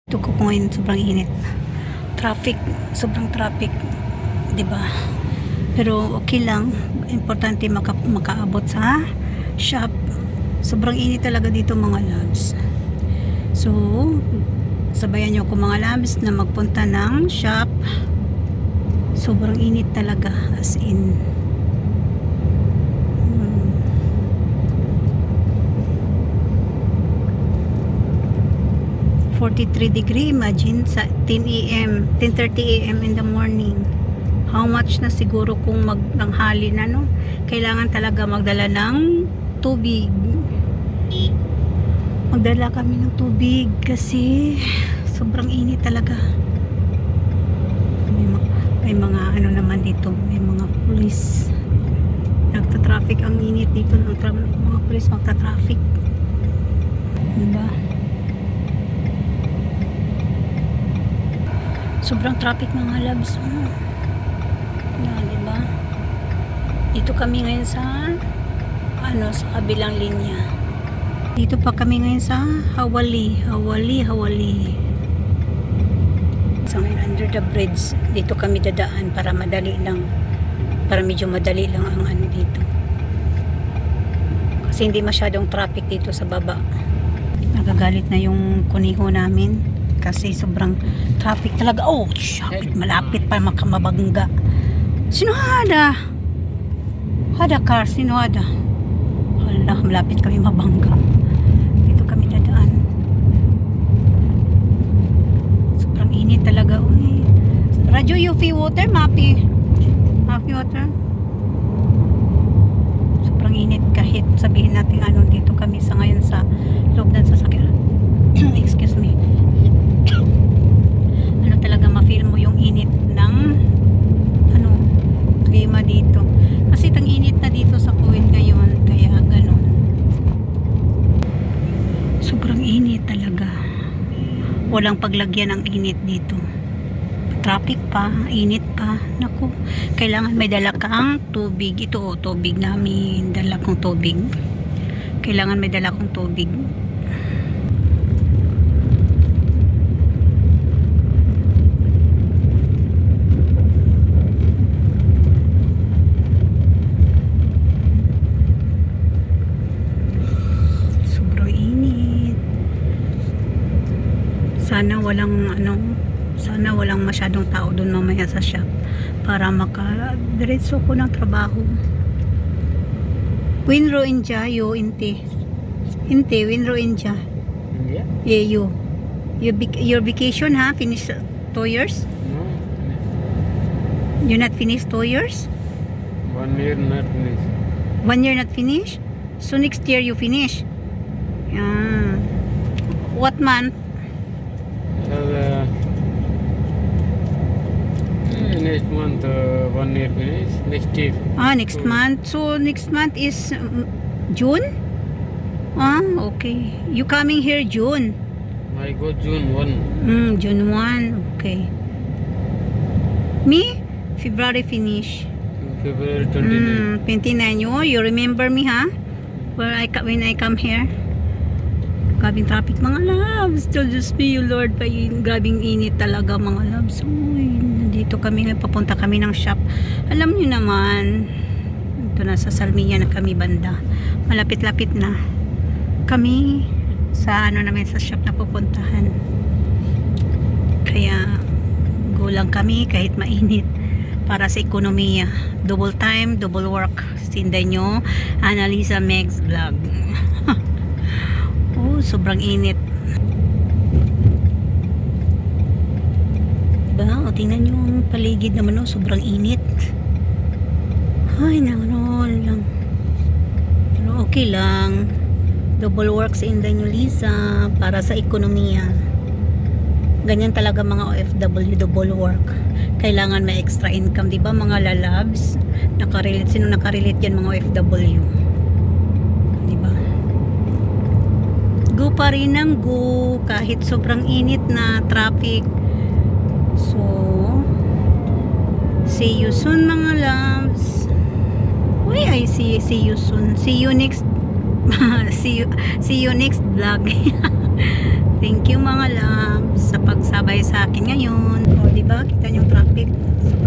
Ito ko ngayon sobrang init. Traffic, sobrang traffic, 'di ba? Pero okay lang, importante makaabot sa shop. Sobrang init talaga dito mga loves. So, sabayan niyo ko mga loves na magpunta ng shop. Sobrang init talaga, as in. 43 degree, imagine sa 10 a.m. 10:30 a.m. in the morning. How much na siguro kung magtanghali na, no? Kailangan talaga magdala ng tubig. Magdala kami ng tubig kasi sobrang init talaga. May mga ano naman dito, may mga pulis. Nagta-traffic, ang init dito ng mga pulis magta-traffic. Diba? Sobrang traffic mga loves. Yan, diba? Dito kami ngayon sa sa kabilang linya. Dito pa kami ngayon sa Hawali. So ngayon under the bridge, dito kami dadaan para madali lang. Para medyo madali lang ang ano dito. Kasi hindi masyadong traffic dito sa baba. Nagagalit na yung kuniho namin. Kasi sobrang traffic talaga. Oh, shapit, malapit pa makamabangga. Sino hada? Hada car, sino hada? Hala, malapit kami mabangga. Dito kami dadaan. Sobrang init talaga. Uy. Radyo UV water, mapi water. Sobrang init kahit sabihin natin ano, dito kami sa ngayon sa loob ng sasakyan. Excuse me. Ano talaga ma-feel mo yung init ng klima dito. Kasi tang init na dito sa Kuwait ngayon, kaya ganun. Sobrang init talaga. Walang paglagyan ng init dito. Traffic pa, init pa. Naku, kailangan may dala kang tubig. Ito tubig namin, dala kong tubig. Kailangan may dala kong tubig. Sana walang masyadong tao doon mamaya sa shop para makadiretso ko ng trabaho. Winro India, yo inte Winro India. India? Yeah, your vacation ha? Finish 2 years? No. You not finish 2 years? 1 year not finished. 1 year not finish? So next year you finish? Yeah. What month? Next month 1 year finish. Next year. Next month. So next month is June? Okay. You coming here June? I go June 1. June 1. Okay. Me? February finish. February 29. 29. You remember me, ha? When I come here? Grabing traffic mga loves. Still just be you Lord. Grabing init talaga mga loves. Uy, nandito kami. Papunta kami ng shop. Alam nyo naman, ito na sa Salmiya na kami banda. Malapit-lapit na kami sa namin sa shop na pupuntahan. Kaya go lang kami kahit mainit para sa ekonomiya. Double time, double work. Sinday nyo Annalisa Meg's vlog. Sobrang init. Diba? O tingnan nyo ang paligid naman, sobrang init. Ay, ano lang. Pero okay lang. Double work sa Inday nyo, Lisa, para sa ekonomiya. Ganyan talaga mga OFW, double work. Kailangan may extra income, diba mga lalabs? Sino nakarelate yan mga OFW? Go pa rin ang go kahit sobrang init na traffic. So see you soon mga loves. Uy, I see you soon. See you next see you next vlog. Thank you mga loves sa gumagabay sa akin ngayon. O, di ba? Kita niyo yung traffic. So,